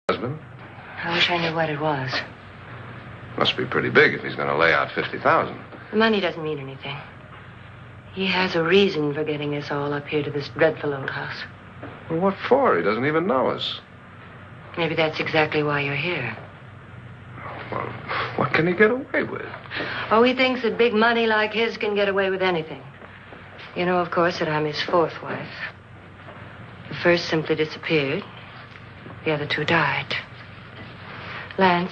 husband? I wish I knew what it was. Must be pretty big if he's going to lay out $50,000. The money doesn't mean anything. He has a reason for getting us all up here to this dreadful old house. Well, what for? He doesn't even know us. Maybe that's exactly why you're here. Well, what can he get away with? Oh, he thinks that big money like his can get away with anything. You know, of course, that I'm his fourth wife. The first simply disappeared. The other two died. Lance,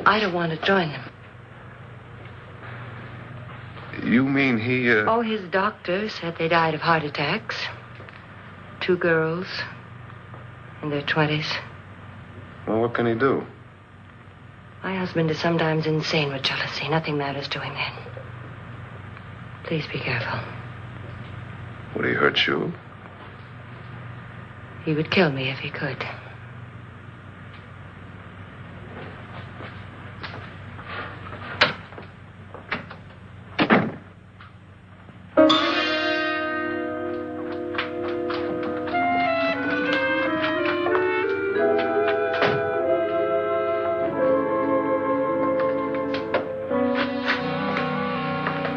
I don't want to join them. You mean he, Oh, his doctor said they died of heart attacks. 2 girls in their 20s. Well, what can he do? My husband is sometimes insane with jealousy. Nothing matters to him then. Please be careful. Would he hurt you? He would kill me if he could.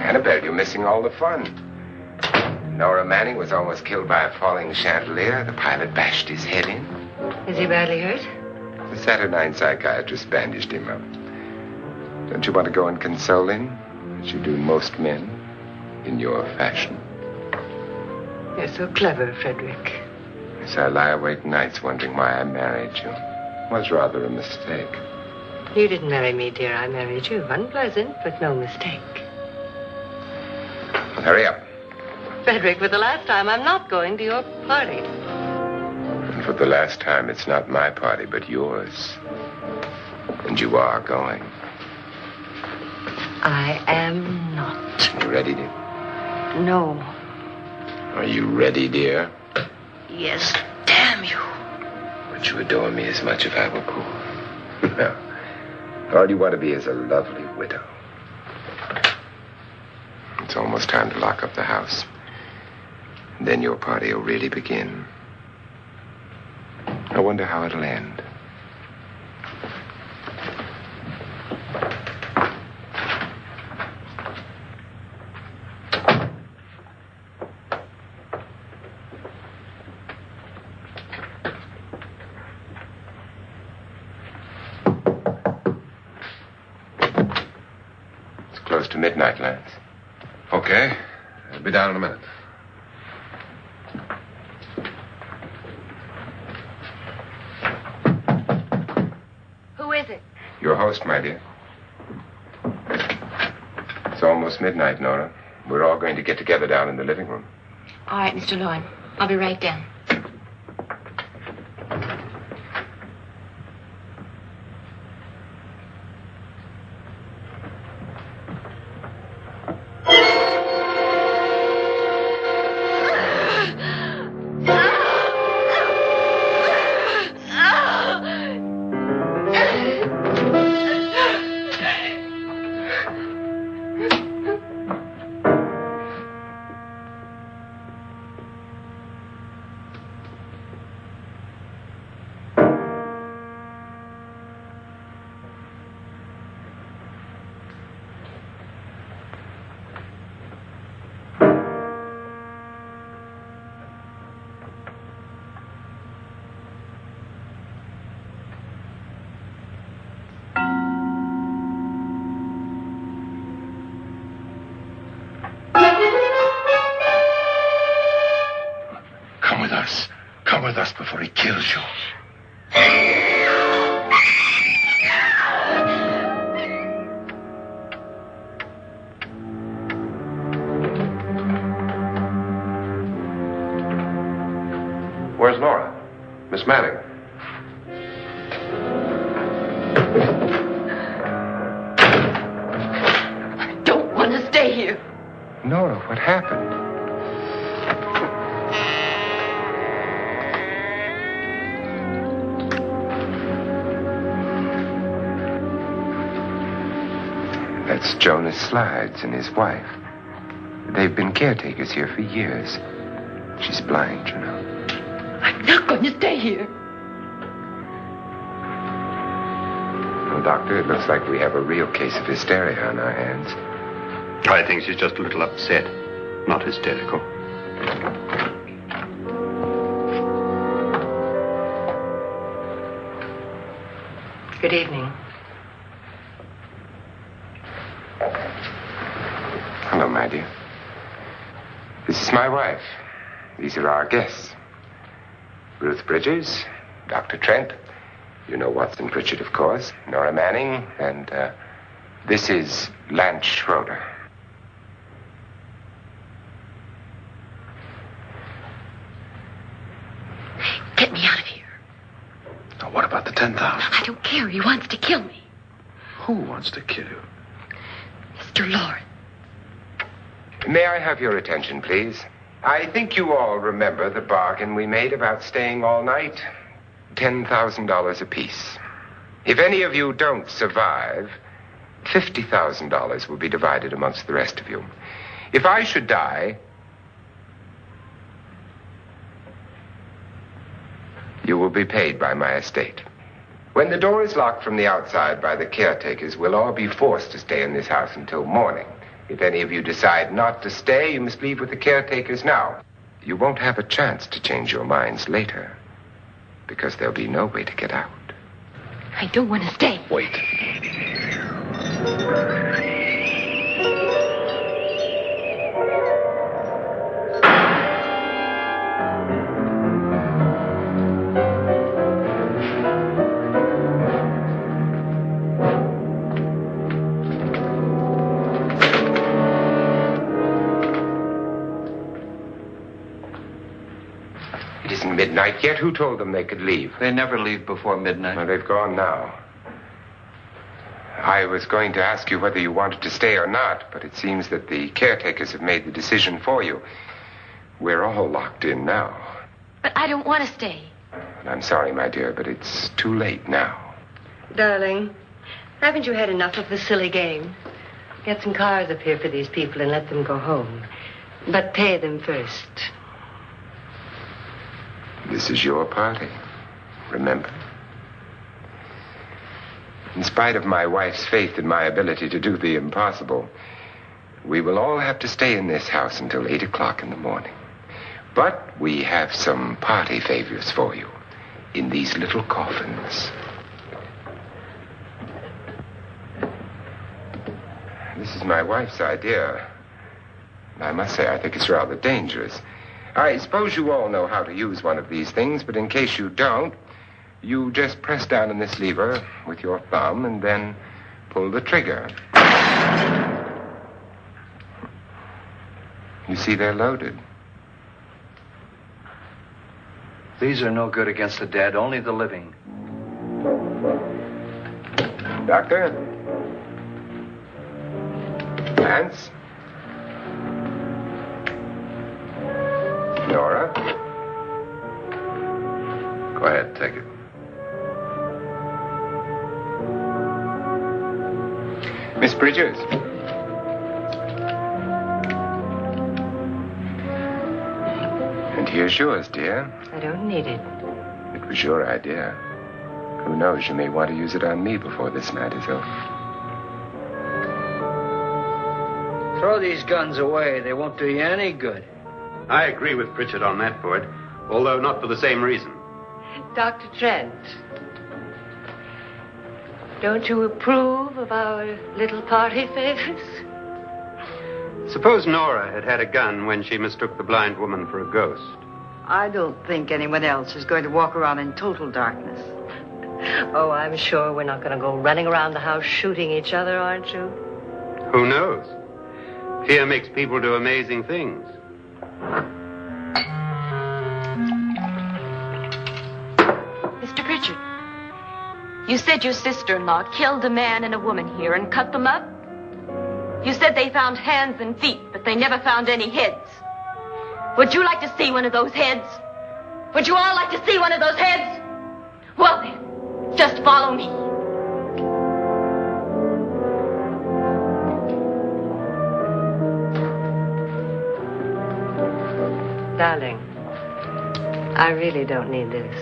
Annabelle, you're missing all the fun. Nora Manning was almost killed by a falling chandelier. The pilot bashed his head in. Is he badly hurt? The Saturnine psychiatrist bandaged him up. Don't you want to go and console him, as you do most men, in your fashion? You're so clever, Fredrick. Yes, I lie awake nights wondering why I married you. It was rather a mistake. You didn't marry me, dear. I married you. Unpleasant, but no mistake. Hurry up. Fredrick, for the last time, I'm not going to your party. And for the last time, it's not my party, but yours. And you are going. I am not. You ready, dear? No. Are you ready, dear? Yes, damn you. Would you adore me as much if I were poor? No. All you want to be is a lovely widow. It's almost time to lock up the house. Then your party will really begin. I wonder how it'll end. It's close to midnight, Lance. Okay. I'll be down in a minute. Who is it? Your host, my dear. It's almost midnight, Nora. We're all going to get together down in the living room. All right, Mr. Loren. I'll be right down. Come with us before he kills you. Where's Laura? Miss Manning. I don't want to stay here. Nora, what happened? That's Jonas Slides and his wife. They've been caretakers here for years. She's blind, you know. I'm not going to stay here. Doctor, it looks like we have a real case of hysteria on our hands. I think she's just a little upset, not hysterical. Good evening. Hello, my dear. This is my wife. These are our guests. Ruth Bridges, Dr. Trent. You know Watson Pritchard, of course. Nora Manning. And this is Lance Schroeder. Get me out of here. Now, what about the 10,000? I don't care. He wants to kill me. Who wants to kill you? Mr. Loren. May I have your attention, please? I think you all remember the bargain we made about staying all night. $10,000 apiece. If any of you don't survive, $50,000 will be divided amongst the rest of you. If I should die, you will be paid by my estate. When the door is locked from the outside by the caretakers, we'll all be forced to stay in this house until morning. If any of you decide not to stay, you must leave with the caretakers now. You won't have a chance to change your minds later, because there'll be no way to get out. I don't want to stay. Wait. It isn't midnight yet. Who told them they could leave? They never leave before midnight. Well, they've gone now. I was going to ask you whether you wanted to stay or not, but it seems that the caretakers have made the decision for you. We're all locked in now. But I don't want to stay. And I'm sorry, my dear, but it's too late now. Darling, haven't you had enough of the silly game? Get some cars up here for these people and let them go home. But pay them first. This is your party, remember? In spite of my wife's faith in my ability to do the impossible, we will all have to stay in this house until 8 o'clock in the morning. But we have some party favors for you in these little coffins. This is my wife's idea. I must say, I think it's rather dangerous. I suppose you all know how to use one of these things, but in case you don't, you just press down on this lever with your thumb and then pull the trigger. You see, they're loaded. These are no good against the dead, only the living. Doctor? Lance? Nora? Go ahead, take it. Miss Bridges? And here's yours, dear. I don't need it. It was your idea. Who knows, you may want to use it on me before this night is over. Throw these guns away. They won't do you any good. I agree with Pritchard on that point, although not for the same reason. Dr. Trent, don't you approve of our little party favors? Suppose Nora had had a gun when she mistook the blind woman for a ghost. I don't think anyone else is going to walk around in total darkness. Oh, I'm sure we're not going to go running around the house shooting each other, aren't you? Who knows? Fear makes people do amazing things. Mr. Pritchard, you said your sister-in-law killed a man and a woman here and cut them up? You said they found hands and feet, but they never found any heads. Would you like to see one of those heads? Would you all like to see one of those heads? Well then, just follow me. Darling, I really don't need this.